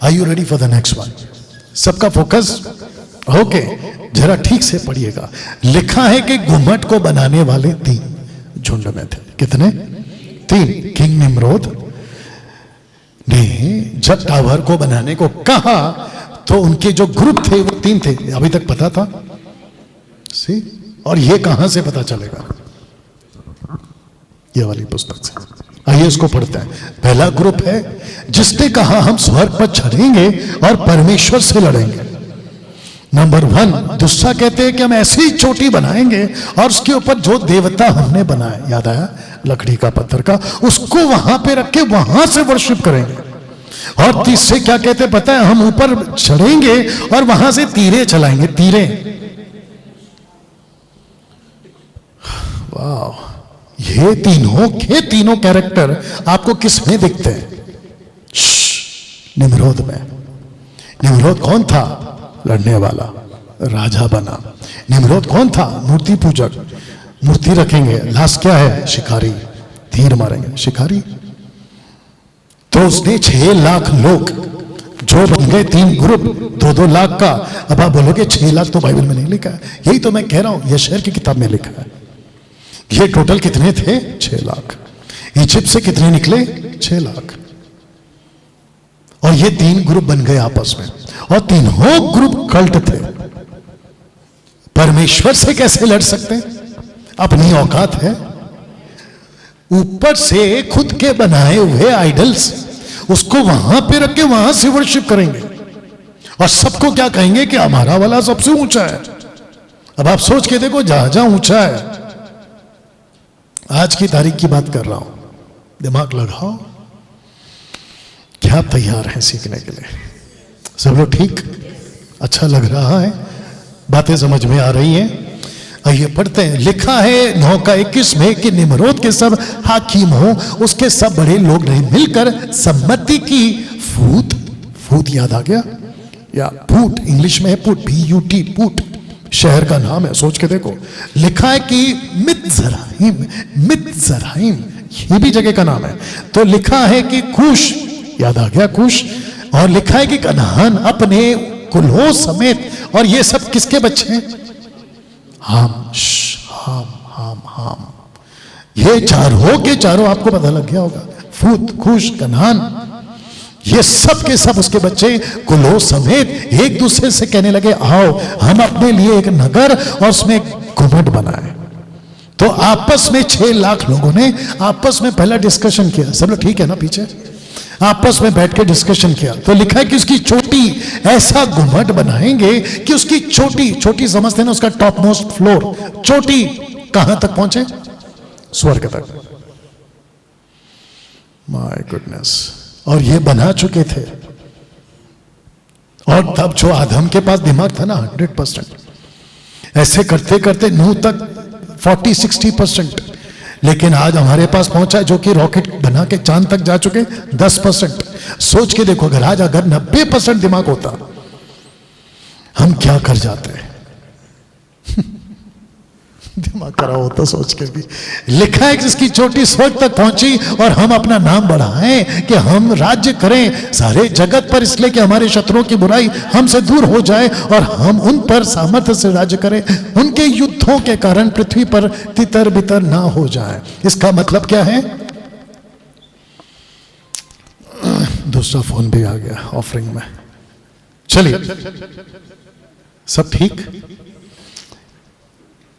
Are you ready for the next one? सबका focus okay, जरा ठीक से पढ़िएगा। लिखा है कि गुम्मट को बनाने वाले 3 झुंड में थे। कितने? 3। किंग निम्रोद ने जब टावर को बनाने को कहा तो उनके जो ग्रुप थे वो 3 थे। अभी तक पता था सी, और ये कहां से पता चलेगा? ये वाली पुस्तक से। आइए इसको पढ़ते हैं। पहला ग्रुप है जिसने कहा हम स्वर्ग पर चढ़ेंगे और परमेश्वर से लड़ेंगे। नंबर 1। दूसरा कहते हैं कि हम ऐसी चोटी बनाएंगे और उसके ऊपर जो देवता हमने बनाया, याद आया, लकड़ी का, पत्थर का, उसको वहां पे रख के वहां से वर्शिप करेंगे। और तीसरे क्या कहते हैं पता है? हम ऊपर चढ़ेंगे और वहां से तीरे चलाएंगे। तीरे, वाह। ये तीनों कैरेक्टर आपको किस में दिखते हैं? निम्रोद में। निम्रोद कौन था? लड़ने वाला, राजा बना। निम्रोद कौन था? मूर्ति पूजक, मूर्ति रखेंगे। लास्ट क्या है? शिकारी, तीर मारेंगे, शिकारी। तो उसने 6 लाख लोग जो बन गए 3 ग्रुप, 2-2 लाख का। अब आप बोलोगे 6 लाख तो बाइबल में नहीं लिखा है। यही तो मैं कह रहा हूं, यशायाह की किताब में लिखा है। ये टोटल कितने थे? 6 लाख। इजिप्ट से कितने निकले? 6 लाख। और ये 3 ग्रुप बन गए आपस में, और तीनों ग्रुप कल्ट थे। परमेश्वर से कैसे लड़ सकते हैं? अपनी औकात है। ऊपर से खुद के बनाए हुए आइडल्स, उसको वहां पे रख के वहां से वर्शिप करेंगे, और सबको क्या कहेंगे कि हमारा वाला सबसे ऊंचा है। अब आप सोच के देखो, जहां जहां ऊंचा है, आज की तारीख की बात कर रहा हूं, दिमाग लगाओ, क्या तैयार है सीखने के लिए? सब लोग ठीक? अच्छा लग रहा है? बातें समझ में आ रही हैं? आइए पढ़ते हैं। लिखा है 9:21 में कि निम्रोद के सब हाकिम हो, उसके सब बड़े लोग ने मिलकर सम्मति की। फूत याद आ गया? या पुट, इंग्लिश में है पुट, PUT, पुट शहर का नाम है। सोच के देखो, लिखा है कि मित्जराइम ये भी जगह का नाम है। तो लिखा है कि कुश, याद आ गया कुश। और लिखा है कि कनान अपने कुलों समेत। और ये सब किसके बच्चे हैं? हाम। ये चारों के चारों आपको पता लग गया होगा। फूत, कुश, कनान, ये सब के सब उसके बच्चे कुलों समेत एक दूसरे से कहने लगे, आओ हम अपने लिए एक नगर और उसमें गुम्मट बनाए। तो आपस में 6 लाख लोगों ने आपस में पहला डिस्कशन किया। सब लोग ठीक है ना? पीछे आपस में बैठ के डिस्कशन किया। तो लिखा है कि उसकी चोटी ऐसा गुम्मट बनाएंगे कि उसकी चोटी समझते हैं ना, उसका टॉप मोस्ट फ्लोर, चोटी कहां तक पहुंचे? स्वर्ग तक। My goodness. और ये बना चुके थे। और तब जो आदम के पास दिमाग था ना, 100%, ऐसे करते करते नूह तक 40-60%। लेकिन आज हमारे पास पहुंचा है जो कि रॉकेट बना के चांद तक जा चुके 10%। सोच के देखो, अगर 90% दिमाग होता, हम क्या कर जाते? दिमाग खराब होता सोच के भी। लिखा है कि इसकी चोटी स्वर्ग तक पहुंची और हम अपना नाम बढ़ाएं कि हम राज्य करें सारे जगत पर, इसलिए कि हमारे शत्रुओं की बुराई हमसे दूर हो जाए और हम उन पर सामर्थ्य से राज्य करें। उनके युद्धों के कारण पृथ्वी पर तितर बितर ना हो जाए। इसका मतलब क्या है? दूसरा फोन भी आ गया ऑफरिंग में। चलिए, सब ठीक?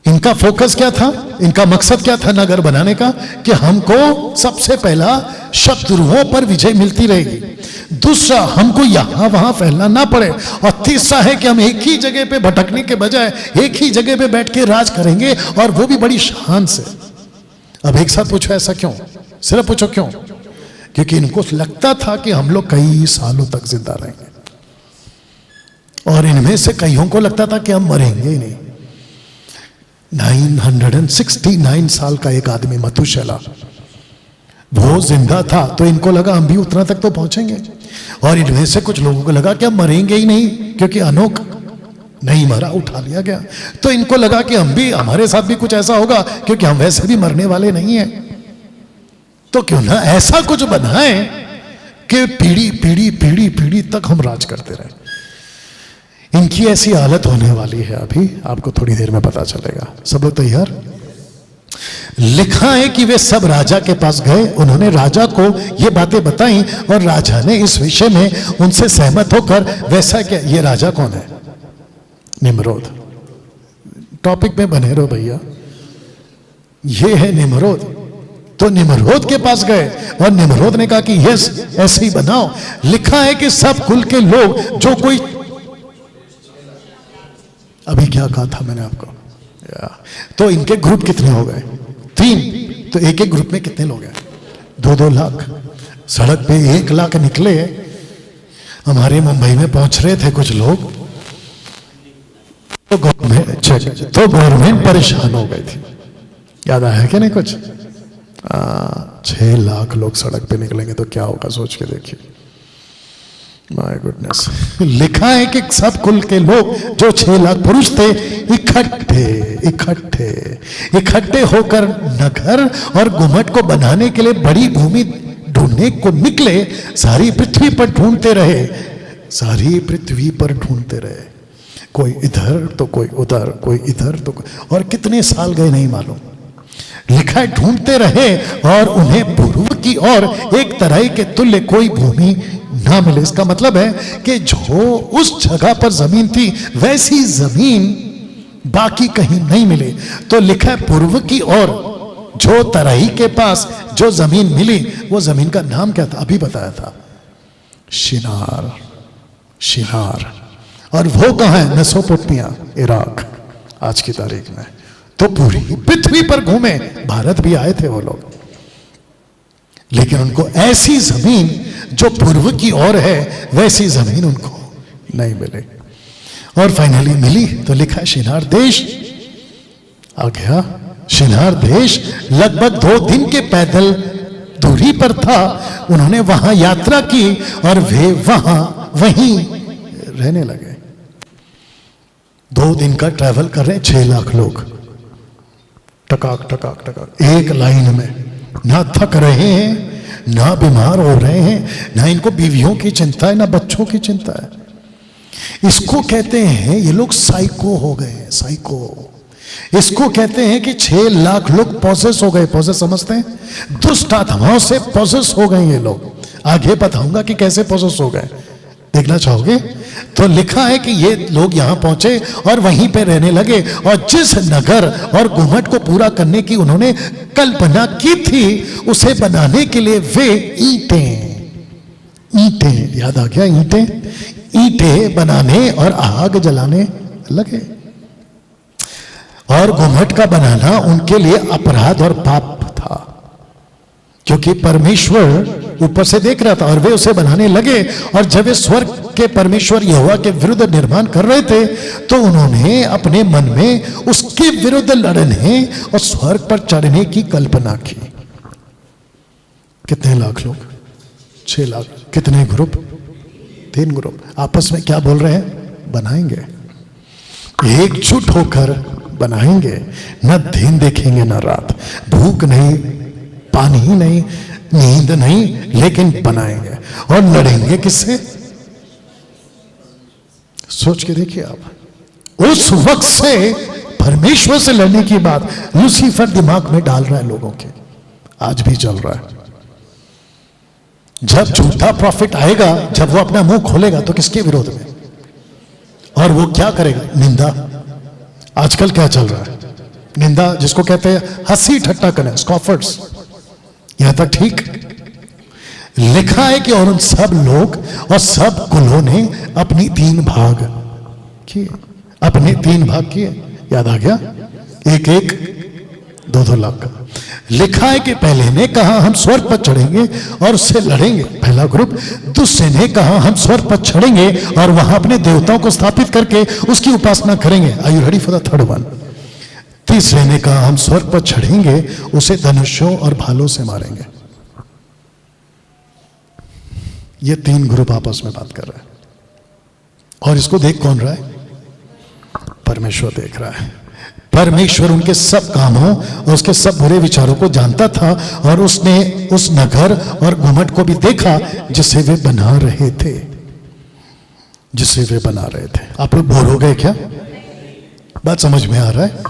इनका फोकस क्या था? इनका मकसद क्या था नगर बनाने का? कि हमको सबसे पहला शत्रुओं पर विजय मिलती रहेगी। दूसरा, हमको यहां वहां फैलना ना पड़े। और तीसरा है कि हम एक ही जगह पे भटकने के बजाय एक ही जगह पे बैठ के राज करेंगे, और वो भी बड़ी शान से। अब एक साथ पूछो, ऐसा क्यों? सिर्फ पूछो क्यों? क्योंकि इनको लगता था कि हम लोग कई सालों तक जिंदा रहेंगे, और इनमें से कईयों को लगता था कि हम मरेंगे ही नहीं। 969 साल का एक आदमी मतुशला, वो जिंदा था, तो इनको लगा हम भी उतना तक तो पहुंचेंगे। और इनमें से कुछ लोगों को लगा कि हम मरेंगे ही नहीं, क्योंकि अनोख नहीं मरा, उठा लिया गया। तो इनको लगा कि हमारे साथ भी कुछ ऐसा होगा, क्योंकि हम वैसे भी मरने वाले नहीं हैं। तो क्यों ना ऐसा कुछ बनाएं कि पीढ़ी पीढ़ी पीढ़ी पीढ़ी तक हम राज करते रहे। इनकी ऐसी हालत होने वाली है, अभी आपको थोड़ी देर में पता चलेगा। सब लोग तैयार? लिखा है कि वे सब राजा के पास गए, उन्होंने राजा को ये बातें बताई और राजा ने इस विषय में उनसे सहमत होकर वैसा क्या। ये राजा कौन है? निम्रोद। टॉपिक में बने रहो भैया, ये है निम्रोद। तो निम्रोद के पास गए और निम्रोद ने कहा कि यस ऐसे ही बनाओ। लिखा है कि सब कुल के लोग जो कोई, अभी क्या कहा था मैंने आपको, तो इनके ग्रुप कितने हो गए? 3। तो एक एक ग्रुप में कितने लोग हैं? 2-2 लाख। सड़क पे 1 लाख निकले। हमारे मुंबई में पहुंच रहे थे कुछ लोग, तो गवर्नमेंट परेशान हो गई थी। याद आया क्या? नहीं कुछ 6 लाख लोग सड़क पे निकलेंगे तो क्या होगा, सोच के देखिए। My goodness. लिखा है कि सब कुल के लोग जो 6 लाख पुरुष थे इकट्ठे होकर नगर और गुम्मट को बनाने के लिए बड़ी भूमि ढूंढने को निकले। सारी पृथ्वी पर ढूंढते रहे, कोई इधर तो कोई उधर, कोई इधर तो कोई, और कितने साल गए नहीं मालूम। लिखा है ढूंढते रहे और उन्हें पूर्व की ओर एक तराई के तुल्य कोई भूमि ना मिले। इसका मतलब है कि जो उस जगह पर जमीन थी वैसी जमीन बाकी कहीं नहीं मिली। तो लिखा है पूर्व की ओर जो तराई के पास जो जमीन मिली, वो जमीन का नाम क्या था? अभी बताया था, शिनार। और वो कहां है? मेसोपोटामिया, इराक आज की तारीख में। तो पूरी पृथ्वी पर घूमे, भारत भी आए थे वो लोग, लेकिन उनको ऐसी जमीन जो पूर्व की ओर है वैसी जमीन उनको नहीं मिली। और फाइनली मिली तो लिखा है शिनार देश आ गया। शिनार देश लगभग 2 दिन के पैदल दूरी पर था। उन्होंने वहां यात्रा की और वे वहीं रहने लगे। 2 दिन का ट्रैवल कर रहे 6 लाख लोग, टकाक एक लाइन में, ना थक रहे हैं, ना बीमार हो रहे हैं, ना इनको बीवियों की चिंता है, ना बच्चों की चिंता है। इसको कहते हैं ये लोग साइको हो गए हैं, साइको। इसको कहते हैं कि 6 लाख लोग पॉसेस हो गए। पॉसेस समझते हैं? दुष्ट आत्माओं से पॉसेस हो गए ये लोग। आगे बताऊंगा कि कैसे पॉसेस हो गए, देखना चाहोगे? तो लिखा है कि ये लोग यहां पहुंचे और वहीं पे रहने लगे। और जिस नगर और गुम्मट को पूरा करने की उन्होंने कल्पना की थी, उसे बनाने के लिए वे ईंटें, याद आ गया? ईंटें बनाने और आग जलाने लगे। और गुम्मट का बनाना उनके लिए अपराध और पाप था, क्योंकि परमेश्वर ऊपर से देख रहा था और वे उसे बनाने लगे। और जब वे स्वर्ग के परमेश्वर यहोवा के विरुद्ध निर्माण कर रहे थे, तो उन्होंने अपने मन में उसके विरुद्ध लड़ने और स्वर्ग पर चढ़ने की कल्पना की। कितने लाख लोग? 6 लाख। कितने ग्रुप? 3 ग्रुप। आपस में क्या बोल रहे हैं? बनाएंगे, एकजुट होकर बनाएंगे। न दिन देखेंगे न रात, भूख नहीं, पानी नहीं, नींद नहीं, लेकिन बनाएंगे। और लड़ेंगे किससे? सोच के देखिए आप। उस वक्त से परमेश्वर से लड़ने की बात लूसीफर दिमाग में डाल रहा है लोगों के, आज भी चल रहा है। जब झूठा प्रॉफिट आएगा, जब वो अपना मुंह खोलेगा, तो किसके विरोध में? और वो क्या करेगा? निंदा। आजकल क्या चल रहा है? निंदा, जिसको कहते हैं हंसी ठट्टा करना, स्कॉफर्स। यहां तक ठीक। लिखा है कि और उन सब लोग और सब कुलों ने अपनी 3 भाग किए, अपने 3 भाग किए। याद आ गया? 1-1, 2-2 लाख। लिखा है कि पहले ने कहा हम स्वर्ग पर चढ़ेंगे और उससे लड़ेंगे, पहला ग्रुप। दूसरे ने कहा हम स्वर्ग पर चढ़ेंगे और वहां अपने देवताओं को स्थापित करके उसकी उपासना करेंगे। Are you ready for the third one? तीसरे ने कहा हम स्वर्ग पर चढ़ेंगे, उसे धनुषों और भालों से मारेंगे। ये 3 ग्रुप आपस में बात कर रहा है। और इसको देख कौन रहा है? परमेश्वर देख रहा है। परमेश्वर उनके सब कामों और उसके सब बुरे विचारों को जानता था, और उसने उस नगर और घुमट को भी देखा जिसे वे बना रहे थे, जिसे वे बना रहे थे। आप लोग बोर हो गए क्या? बात समझ में आ रहा है?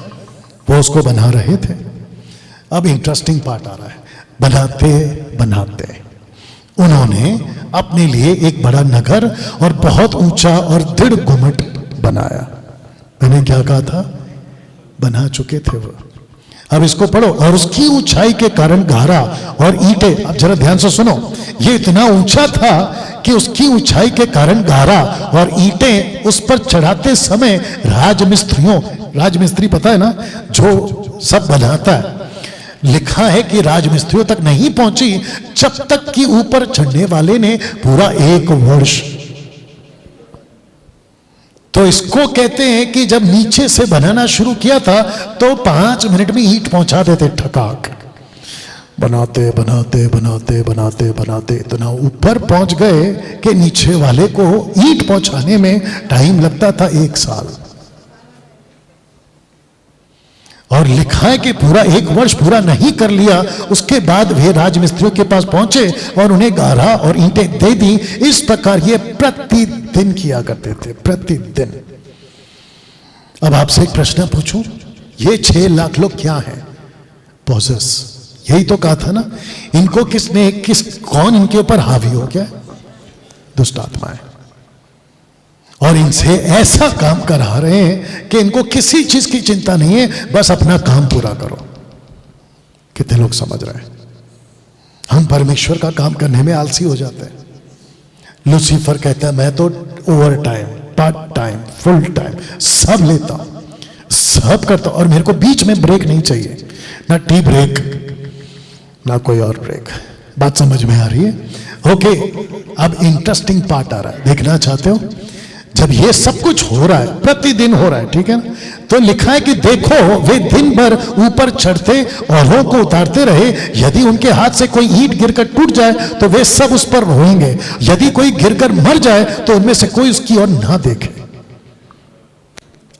वो उसको बना रहे थे। अब इंटरेस्टिंग पार्ट आ रहा है। बनाते बनाते उन्होंने अपने लिए एक बड़ा नगर और बहुत ऊंचा और दृढ़ घुमट बनाया। मैंने क्या कहा था? बना चुके थे वो। अब इसको पढ़ो। और उसकी ऊंचाई के कारण गारा और ईंटें, अब जरा ध्यान से सुनो, ये इतना ऊंचा था कि उसकी ऊंचाई के कारण गारा और ईंटें उस पर चढ़ाते समय राजमिस्त्री पता है ना, जो सब बनाता है, लिखा है कि राजमिस्त्रियों तक नहीं पहुंची जब तक कि ऊपर चढ़ने वाले ने पूरा 1 वर्ष। तो इसको कहते हैं कि जब नीचे से बनाना शुरू किया था तो 5 मिनट में ईंट पहुंचा देते, ठकाक। बनाते बनाते बनाते बनाते बनाते इतना ऊपर पहुंच गए कि नीचे वाले को ईंट पहुंचाने में टाइम लगता था 1 साल। और लिखा है कि पूरा 1 वर्ष पूरा नहीं कर लिया, उसके बाद वे राजमिस्त्रियों के पास पहुंचे और उन्हें गारा और ईंटें दे दी। इस प्रकार ये प्रतिदिन किया करते थे, प्रतिदिन। अब आपसे एक प्रश्न पूछूं, ये 6 लाख लोग क्या हैं? पॉजेस। यही तो कहा था ना, इनको कौन इनके ऊपर हावी हो गया? दुष्ट आत्माएं। और इनसे ऐसा काम करा रहे हैं कि इनको किसी चीज की चिंता नहीं है, बस अपना काम पूरा करो। कितने लोग समझ रहे हैं? हम परमेश्वर का काम करने में आलसी हो जाते हैं। लूसीफर कहता है मैं तो over time, part time, full time सब लेता हूं, सब करता हूं, और मेरे को बीच में ब्रेक नहीं चाहिए, ना टी ब्रेक ना कोई और ब्रेक। बात समझ में आ रही है? ओके, अब इंटरेस्टिंग पार्ट आ रहा है, देखना चाहते हो? जब ये सब कुछ हो रहा है, प्रतिदिन हो रहा है, ठीक है ना, तो लिखा है कि देखो वे दिन भर ऊपर चढ़ते औरों को उतारते रहे। यदि उनके हाथ से कोई ईंट गिरकर टूट जाए तो वे सब उस पर रोएंगे, यदि कोई गिरकर मर जाए तो उनमें से कोई उसकी ओर ना देखे।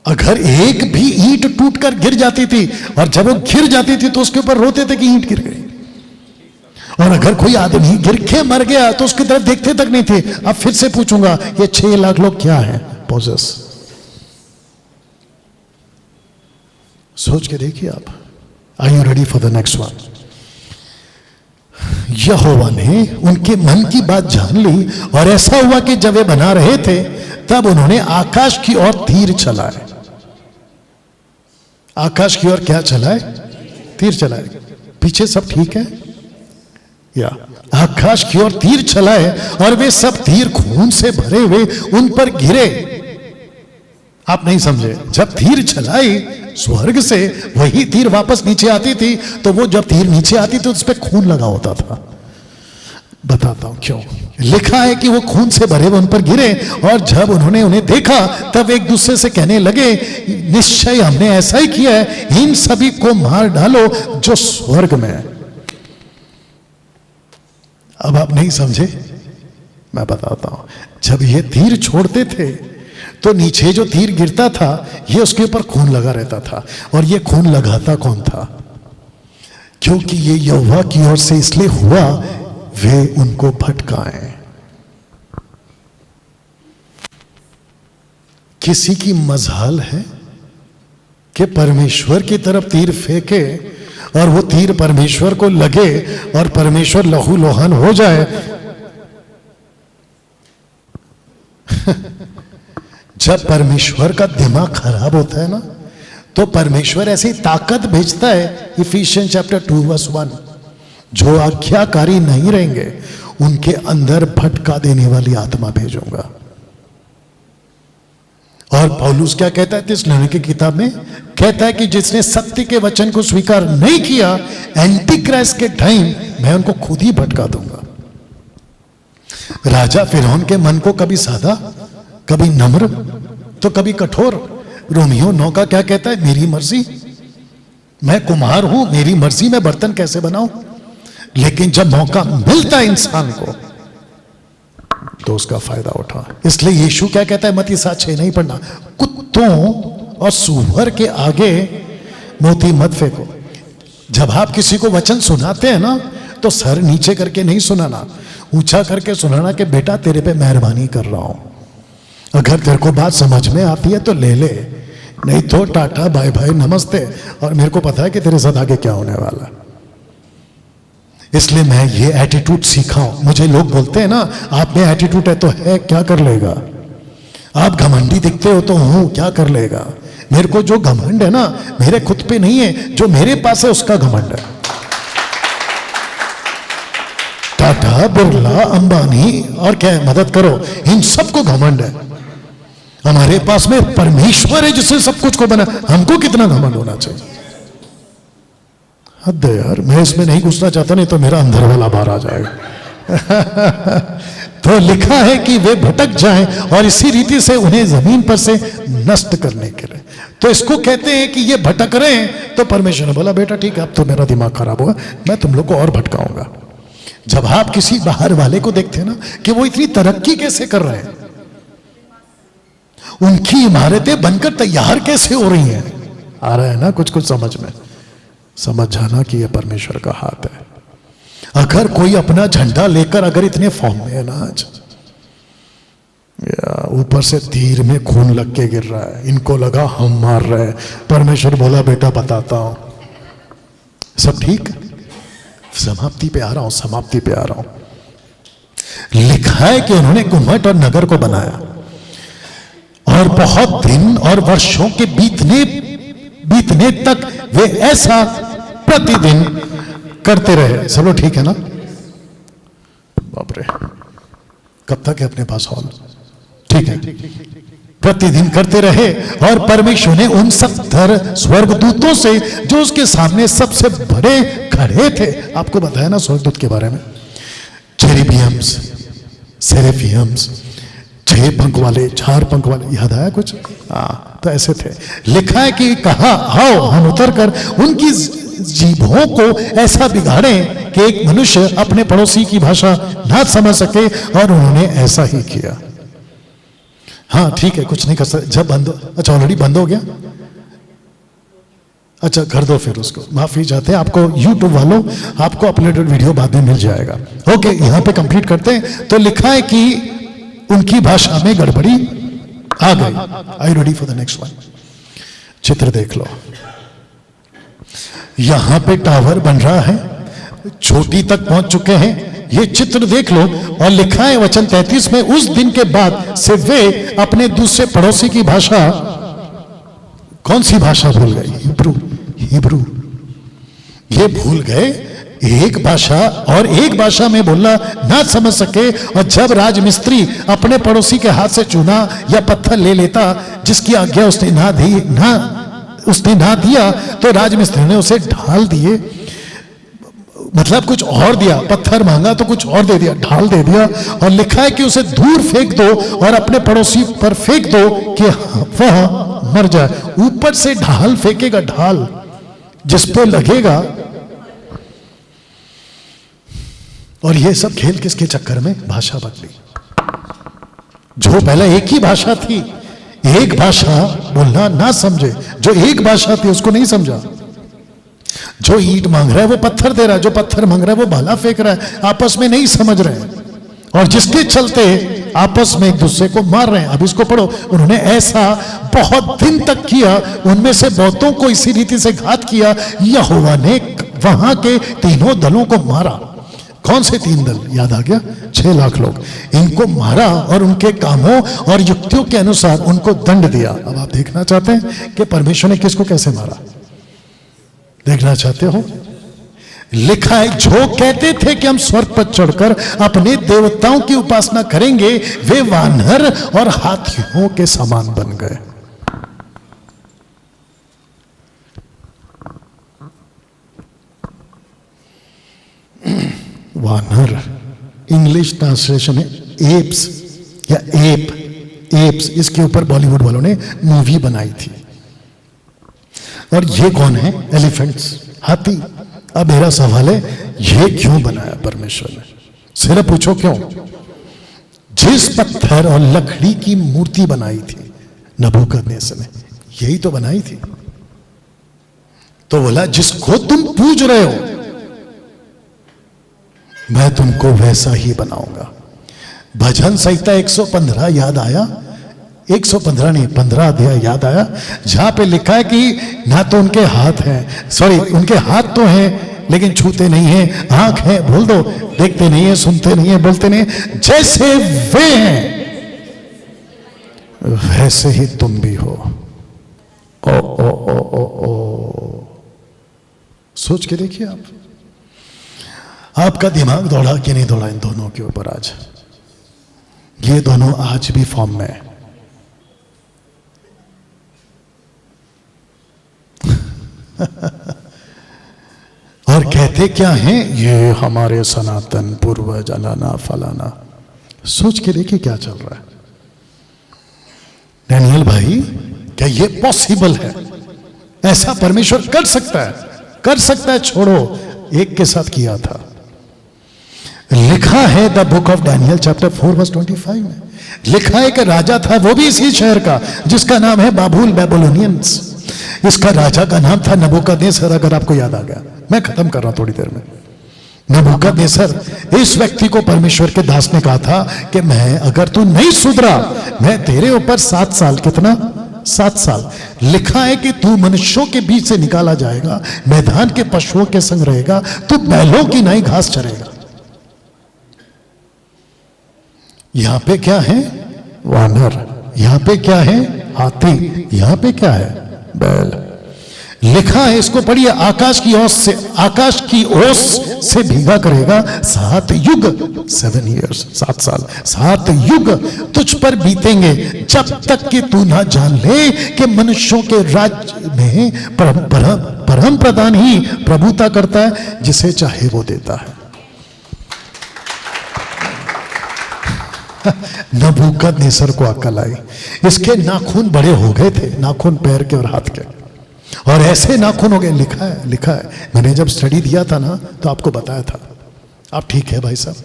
अगर एक भी ईंट टूटकर गिर जाती थी और जब वो गिर जाती थी तो उसके ऊपर रोते थे कि ईंट गिर गई, और अगर कोई आदमी गिर के मर गया तो उसकी तरफ देखते तक नहीं थे। अब फिर से पूछूंगा, ये 6 लाख लोग क्या हैं? पॉजेस। सोच के देखिए आप। Are you ready for the next one? Jehovah ने उनके मन की बात जान ली, और ऐसा हुआ कि जब वे बना रहे थे तब उन्होंने आकाश की ओर तीर चलाए। आकाश की ओर क्या चलाए? तीर चलाए। पीछे सब ठीक है? या आकाश की ओर तीर चलाए, और वे सब तीर खून से भरे हुए उन पर गिरे। आप नहीं समझे? जब तीर चलाई स्वर्ग से, वही तीर वापस नीचे आती थी, तो वो जब तीर नीचे आती थी उस पर खून लगा होता था। बताता हूं क्यों। लिखा है कि वो खून से भरे हुए उन पर गिरे, और जब उन्होंने उन्हें देखा तब एक दूसरे से कहने लगे, निश्चय हमने ऐसा ही किया है, इन सभी को मार डालो जो स्वर्ग में है। अब आप नहीं समझे? मैं बताता हूं। जब ये तीर छोड़ते थे तो नीचे जो तीर गिरता था ये उसके ऊपर खून लगा रहता था, और ये खून लगाता कौन था? क्योंकि ये यहोवा की ओर से इसलिए हुआ, वे उनको भटकाएं। किसी की मजाल है कि परमेश्वर की तरफ तीर फेंके और वो तीर परमेश्वर को लगे और परमेश्वर लहू लोहान हो जाए? जब परमेश्वर का दिमाग खराब होता है ना, तो परमेश्वर ऐसी ताकत भेजता है। इफिशियंस चैप्टर 2:1, जो आज्ञाकारी नहीं रहेंगे उनके अंदर भटका देने वाली आत्मा भेजूंगा। और पौलुस क्या कहता है थिस्सलुनीके की किताब में? कहता है कि जिसने सत्य के वचन को स्वीकार नहीं किया, एंटी क्राइस्ट के टाइम मैं उनको खुद ही भटका दूंगा। राजा फिरौन के मन को कभी सादा, कभी नम्र, तो कभी कठोर। रोमियो 9 का क्या कहता है? मेरी मर्जी, मैं कुम्हार हूं, मेरी मर्जी में बर्तन कैसे बनाऊं। लेकिन जब मौका मिलता है इंसान को तो उसका फायदा उठा। इसलिए यीशु क्या कहता है? मत्ती 7:6 नहीं पढ़ना, कुत्तों और सूअर के आगे मोती मत फेंको। जब आप किसी को वचन सुनाते हैं ना, तो सर नीचे करके नहीं सुनाना, ऊंचा करके सुनाना कि बेटा तेरे पे मेहरबानी कर रहा हूं, अगर तेरे को बात समझ में आती है तो ले ले, नहीं तो टाटा बाय बाय नमस्ते, और मेरे को पता है कि तेरे साथ आगे क्या होने वाला। इसलिए मैं ये एटीट्यूड सीखा हूं। मुझे लोग बोलते हैं ना, आप में एटीट्यूड है तो है, क्या कर लेगा, आप घमंडी दिखते हो तो हूं, क्या कर लेगा। मेरे को जो घमंड है ना, मेरे खुद पे नहीं है, जो मेरे पास है उसका घमंड है। टाटा, बिरला, अंबानी और क्या है, मदद करो, इन सबको घमंड है। हमारे पास में परमेश्वर है जिसने सब कुछ को बना, हमको कितना घमंड होना चाहिए। हद है यार, मैं इसमें नहीं घुसना चाहता, नहीं तो मेरा अंदर वाला बाहर आ जाएगा। तो लिखा है कि वे भटक जाएं और इसी रीति से उन्हें जमीन पर से नष्ट करने के लिए। तो इसको कहते हैं कि ये भटक रहे हैं। तो परमेश्वर ने बोला बेटा ठीक है, अब तो मेरा दिमाग खराब होगा, मैं तुम लोग को और भटकाऊंगा। जब आप किसी बाहर वाले को देखते हैं ना कि वो इतनी तरक्की कैसे कर रहे हैं, उनकी इमारतें बनकर तैयार कैसे हो रही हैं, आ रहा है ना कुछ कुछ समझ में, समझ जाना कि यह परमेश्वर का हाथ है। अगर कोई अपना झंडा लेकर अगर इतने फॉर्म में है ना आज, ऊपर से तीर में खून लग के गिर रहा है, इनको लगा हम मार रहे हैं, परमेश्वर बोला बेटा बताता हूं सब ठीक। समाप्ति पे आ रहा हूं, समाप्ति पे आ रहा हूं। लिखा है कि उन्होंने गुम्मट और नगर को बनाया और बहुत दिन और वर्षों के बीतने तक वे ऐसा प्रतिदिन करते रहे। सब लोग ठीक है ना? बाप रे, कब तक है अपने पास हॉल? ठीक है, प्रतिदिन करते रहे। और परमेश्वर ने उन 70 स्वर्गदूतों से जो उसके सामने सबसे बड़े खड़े थे, आपको बताया ना स्वर्गदूत के बारे में, चेरेबियम्स, सेरेफियम्स, 6 पंख वाले, 4 पंख वाले, याद आया कुछ? तो ऐसे थे। लिखा है कि कहा आओ हम उतर कर उनकी जीभों को ऐसा बिगाड़ें कि एक मनुष्य अपने पड़ोसी की भाषा ना समझ सके, और उन्होंने ऐसा ही किया। हाँ ठीक है, कुछ नहीं कर सकते। जब बंद, अच्छा ऑलरेडी बंद हो गया, अच्छा कर दो फिर उसको, माफी चाहते हैं आपको YouTube वालों, आपको अपलोडेड वीडियो बाद में मिल जाएगा। ओके, यहां पे कंप्लीट करते हैं। तो लिखा है कि उनकी भाषा में गड़बड़ी आ गई। I ready for the next one? चित्र देख लो, यहां पे टावर बन रहा है, चोटी तक पहुंच चुके हैं। ये चित्र देख लो, और लिखा है वचन 33 में, उस दिन के बाद से वे अपने दूसरे पड़ोसी की भाषा, कौन सी भाषा भूल गए? हिब्रू। ये भूल गए, एक भाषा और एक भाषा में बोलना ना समझ सके। और जब राजमिस्त्री अपने पड़ोसी के हाथ से चूना या पत्थर ले लेता जिसकी आज्ञा उसने ना दिया, तो राजमिस्त्री ने उसे ढाल दिए, मतलब कुछ और दिया, पत्थर मांगा तो कुछ और दे दिया, ढाल दे दिया। और लिखा है कि उसे दूर फेंक दो और अपने पड़ोसी पर फेंक दो कि वह मर जाए। ऊपर से ढाल फेंकेगा, ढाल जिस पे लगेगा। और ये सब खेल किसके चक्कर में? भाषा बदली। जो पहले एक ही भाषा थी, एक भाषा बोलना ना समझे, जो एक भाषा थी उसको नहीं समझा। जो ईंट मांग रहा है वो पत्थर दे रहा है, जो पत्थर मांग रहा है वो भाला फेंक रहा है, आपस में नहीं समझ रहे हैं, और जिसके चलते आपस में एक दूसरे को मार रहे हैं। अब इसको पढ़ो, उन्होंने ऐसा बहुत दिन तक किया, उनमें से बहुतों को इसी रीति से घात किया। यहोवा ने वहां के तीनों दलों को मारा। कौन से 3 दल? याद आ गया, 6 लाख लोग। इनको मारा और उनके कामों और युक्तियों के अनुसार उनको दंड दिया। अब आप देखना चाहते हैं कि परमेश्वर ने किसको कैसे मारा? देखना चाहते हो? लिखा है, जो कहते थे कि हम स्वर्ग पर चढ़कर अपने देवताओं की उपासना करेंगे, वे वानर और हाथियों के समान बन गए। वानर, इंग्लिश ट्रांसलेशन है एप्स या एप्स। इसके ऊपर बॉलीवुड वालों ने मूवी बनाई थी। और ये कौन है? एलिफेंट्स, हाथी। अब मेरा सवाल है, ये क्यों बनाया परमेश्वर ने? सिर्फ पूछो क्यों? जिस पत्थर और लकड़ी की मूर्ति बनाई थी नबूकदनेस्सर ने, यही तो बनाई थी। तो बोला जिसको तुम पूज रहे हो मैं तुमको वैसा ही बनाऊंगा। भजन संहिता 115 याद आया, 115 नहीं 15 अध्याय याद आया, जहां पे लिखा है कि ना तो उनके हाथ हैं, सॉरी उनके हाथ तो हैं लेकिन छूते नहीं हैं, आंख है बोल दो, देखते नहीं है, सुनते नहीं है, बोलते नहीं, जैसे वे हैं वैसे ही तुम भी हो। ओ ओ ओ ओ ओ, सोच के देखिए आप, आपका दिमाग दौड़ा कि नहीं दौड़ा इन दोनों के ऊपर? आज ये दोनों आज भी फॉर्म में है। और कहते क्या हैं? ये हमारे सनातन पूर्वज अलाना फलाना। सोच के देखिए क्या चल रहा है। डैनियल भाई, क्या ये पॉसिबल है? ऐसा परमेश्वर कर सकता है? कर सकता है। छोड़ो, एक के साथ किया था। लिखा है the book of Daniel chapter 4 verse 25 में लिखा है कि राजा था, वो भी इसी शहर का, जिसका नाम है बाबुल बेबीलोनियंस। इसका राजा का नाम था नबूकदनेस्सर। अगर आपको याद आ गया, मैं खत्म कर रहा हूं थोड़ी देर में। नबूकदनेस्सर, इस व्यक्ति को परमेश्वर के दास ने कहा था कि मैं, अगर तू नहीं सुधरा, मैं तेरे ऊपर 7 साल, कितना? 7 साल। लिखा है कि तू मनुष्यों के बीच से निकाला जाएगा, मैदान के पशुओं के संग रहेगा, तू बैलों की नई घास चरेगा। यहां पे क्या है? वानर। यहां पे क्या है? हाथी। यहां पे क्या है? बैल। लिखा है, इसको पढ़िए, आकाश की ओस से, आकाश की ओस से भीगा करेगा 7 युग, 7 years, 7 साल, 7 युग तुझ पर बीतेंगे, जब तक कि तू ना जान ले कि मनुष्यों के राज्य में परम प्रधान ही प्रभुता करता है, जिसे चाहे वो देता है। नबूकदनेस्सर को अक्ल आई। इसके नाखून बड़े हो गए थे, नाखून पैर के और हाथ के, और ऐसे नाखून हो गए। लिखा है, लिखा है, मैंने जब स्टडी दिया था ना तो आपको बताया था। आप ठीक है भाई साहब?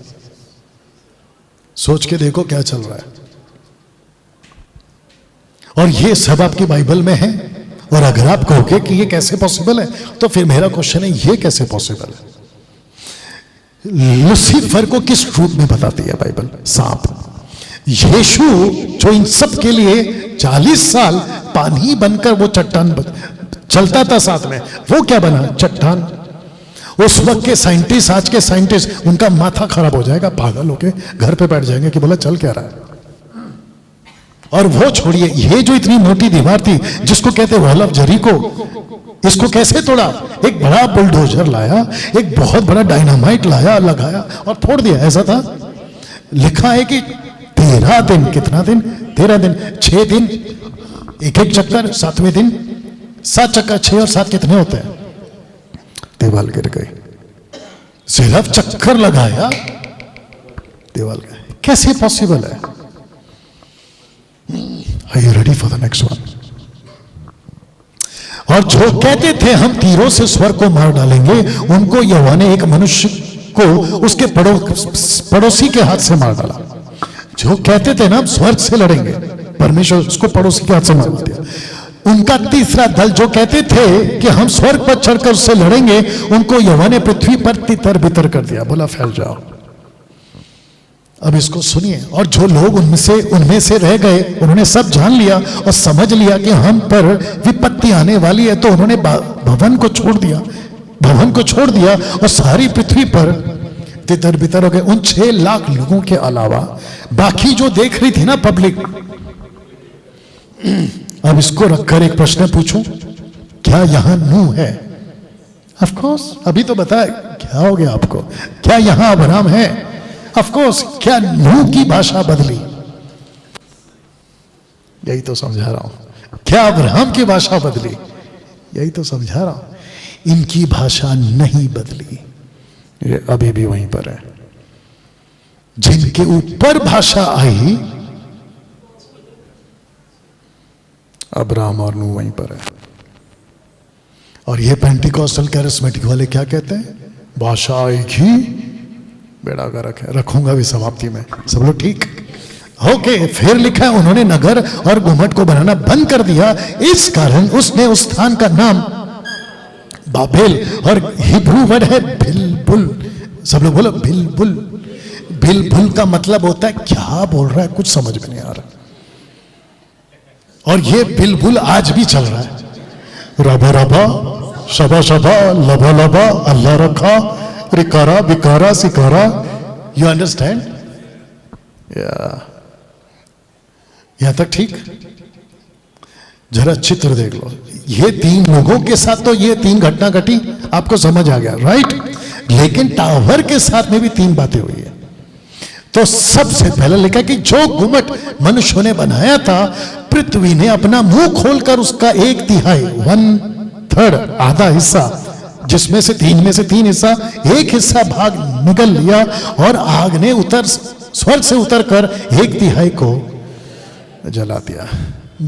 सोच के देखो क्या चल रहा है। और ये सब आपकी बाइबल में है। और अगर आप कहोगे कि ये कैसे पॉसिबल है, तो फिर मेरा क्वेश्चन है, ये कैसे पॉसिबल है? लूसीफर को किस रूप में बताती है बाइबल? सांप। यीशु जो इन सब के लिए 40 साल पानी बनकर वो चट्टान चलता था साथ में, वो क्या बना? चट्टान। उस वक्त के साइंटिस्ट, आज के साइंटिस्ट, उनका माथा खराब हो जाएगा, पागल होके घर पे बैठ जाएंगे कि बोला चल क्या रहा है। और वो छोड़िए, ये जो इतनी मोटी दीवार थी जिसको कहते वॉल ऑफ जेरिको, इसको कैसे तोड़ा? एक बड़ा बुलडोजर लाया, एक बहुत बड़ा डायनामाइट लाया, लगाया और फोड़ दिया। ऐसा था। लिखा है कि 13 दिन, कितना दिन? 13 दिन, 6 दिन एक एक चक्कर, 7वें दिन 7 चक्कर, 6 और 7 कितने होते हैं? दीवार गिर गई। सिर्फ चक्कर लगाया, दीवार गई। कैसे पॉसिबल है? Are you ready for the next one? और जो कहते थे हम तीरों से स्वर्ग को मार डालेंगे, उनको यहोवा ने एक मनुष्य को उसके पड़ोसी के हाथ से मार डाला। जो कहते थे ना हम स्वर्ग से लड़ेंगे, परमेश्वर उसको पड़ोसी के हाथ से मार दिया। उनका तीसरा दल जो कहते थे कि हम स्वर्ग पर चढ़कर उससे लड़ेंगे, उनको यहोवा ने पृथ्वी पर तितर बितर कर दिया, बोला फैल जाओ। अब इसको सुनिए। और जो लोग उनमें से रह गए, उन्होंने सब जान लिया और समझ लिया कि हम पर विपत्ति आने वाली है, तो उन्होंने भवन को छोड़ दिया, भवन को छोड़ दिया और सारी पृथ्वी पर तितर बितर हो गए। उन 6 लाख लोगों के अलावा बाकी जो देख रही थी ना पब्लिक। अब इसको रखकर एक प्रश्न पूछूं, क्या यहां नूह है? ऑफ कोर्स, अभी तो बताया। क्या हो गया आपको? क्या यहां अब्राहम है? Of course. क्या नूह की भाषा बदली? यही तो समझा रहा हूं। क्या अब्राहम की भाषा बदली? यही तो समझा रहा हूं। इनकी भाषा नहीं बदली, ये अभी भी वहीं पर है। जिनके ऊपर भाषा आई, अब्राहम और नूह वहीं पर है। और ये पेंटिकॉस्टल कैरिस्मेटिक वाले क्या कहते हैं? भाषा एक ही, बेड़ा गर्क है। रखूंगा भी समाप्ति में। सब लोग ठीक? ओके। फिर लिखा है, उन्होंने नगर और गुम्मट को बनाना बंद कर दिया, इस कारण उसने उस स्थान का नाम बाबेल, और हिब्रू वर्ड है बिलबुल। सब लोग बोलो बिलबुल। बिलबुल का मतलब होता है क्या बोल रहा है, कुछ समझ में नहीं आ रहा। और ये बिलबुल आज भी चल रहा है। रबा रबा, शबा शबा, लबा लबा, अल्लाह रखा, रिकारा बिकारा सिकारा। You understand? यहां तक ठीक? जरा चित्र देख लो। ये 3 लोगों के साथ तो ये 3 घटना घटी, आपको समझ आ गया, राइट? लेकिन टावर के साथ में भी 3 बातें हुई है। तो सबसे पहले लिखा कि जो गुम्मट मनुष्य ने बनाया था, पृथ्वी ने अपना मुंह खोलकर उसका 1/3 1/3 आधा हिस्सा, जिसमें से 3 में से 3 हिस्सा, 1 हिस्सा भाग निगल लिया, और आग ने स्वर्ग से उतरकर 1/3 को जला दिया।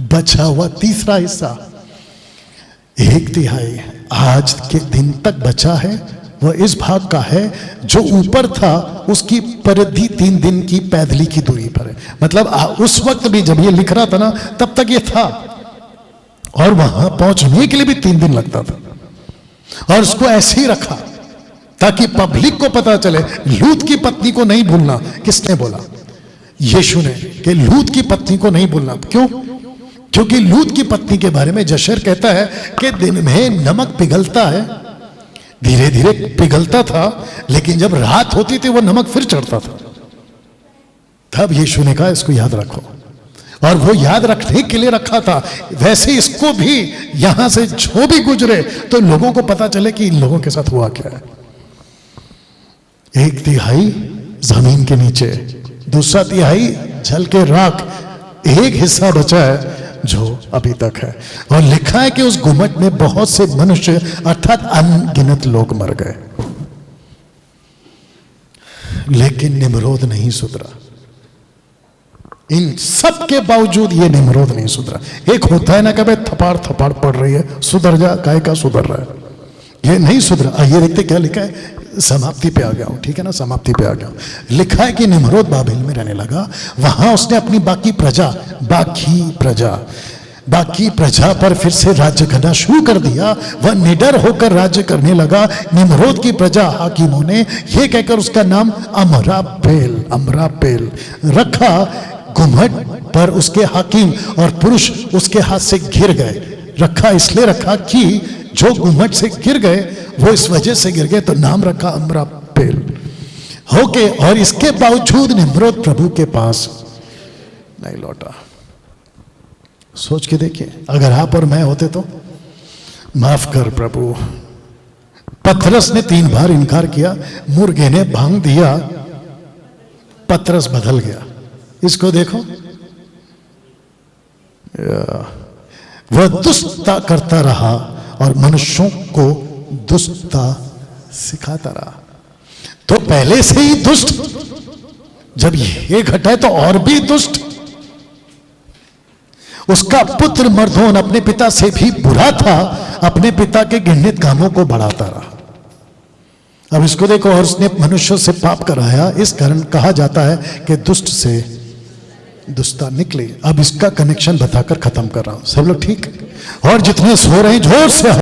बचा हुआ तीसरा हिस्सा 1/3 आज के दिन तक बचा है। वह इस भाग का है जो ऊपर था, उसकी परिधि 3 दिन की पैदली की दूरी पर है। मतलब उस वक्त भी जब ये लिख रहा था ना, तब तक ये था, और वहां पहुंचने के लिए भी 3 दिन लगता था। और उसको ऐसे ही रखा ताकि पब्लिक को पता चले। लूत की पत्नी को नहीं भूलना। किसने बोला? यीशु ने, कि लूत की पत्नी को नहीं भूलना। क्यों? क्योंकि लूत की पत्नी के बारे में जशर कहता है कि दिन में नमक पिघलता है, धीरे धीरे पिघलता था, लेकिन जब रात होती थी वो नमक फिर चढ़ता था। तब यीशु ने कहा इसको याद रखो, और वो याद रखने के लिए रखा था। वैसे इसको भी यहां से जो भी गुजरे तो लोगों को पता चले कि इन लोगों के साथ हुआ क्या है। 1/3 जमीन के नीचे, दूसरा 1/3 जल के राख, 1 हिस्सा बचा है जो अभी तक है। और लिखा है कि उस गुम्मट में बहुत से मनुष्य अर्थात अनगिनत लोग मर गए, लेकिन निम्रोद नहीं सुधरा। इन सब के बावजूद ये निम्रोद नहीं सुधरा। एक होता है ना कि भाई थपाड़ थपाड़ पड़ रही है, सुधर जा, काय का सुधर रहा है, ये नहीं सुधरा। आइए देखते क्या लिखा है। समाप्ति पे आ गया हूं, ठीक है ना, समाप्ति पे आ गया हूं। लिखा है कि निम्रोद बाबेल में रहने लगा। वहां उसने अपनी बाकी प्रजा पर फिर से राज्य करना शुरू कर दिया। वह निडर होकर राज्य करने लगा। निम्रोद की प्रजा हाकिमों ने यह कहकर उसका नाम अमरापेल रखा। गुम्मट पर उसके हाकिम और पुरुष उसके हाथ से गिर गए। रखा इसलिए रखा कि जो गुम्मट से गिर गए वो इस वजह से गिर गए, तो नाम रखा अमरापेल होके। और इसके बावजूद निम्रोद प्रभु के पास नहीं लौटा। सोच के देखिए, अगर आप और मैं होते तो, माफ कर प्रभु। पतरस ने 3 बार इनकार किया, मुर्गे ने भांग दिया, पतरस बदल गया। इसको देखो, वह दुष्टता करता रहा और मनुष्यों को दुष्टता सिखाता रहा। तो पहले से ही दुष्ट, जब ये घटा है तो और भी दुष्ट। उसका पुत्र मर्दोन अपने पिता से भी बुरा था, अपने पिता के घृणित कामों को बढ़ाता रहा। अब इसको देखो, और उसने मनुष्यों से पाप कराया, इस कारण कहा जाता है कि दुष्ट से दुष्टता निकली। अब इसका कनेक्शन बताकर खत्म कर रहा हूं। सब लोग ठीक? और जितने सो रहे हैं जोर से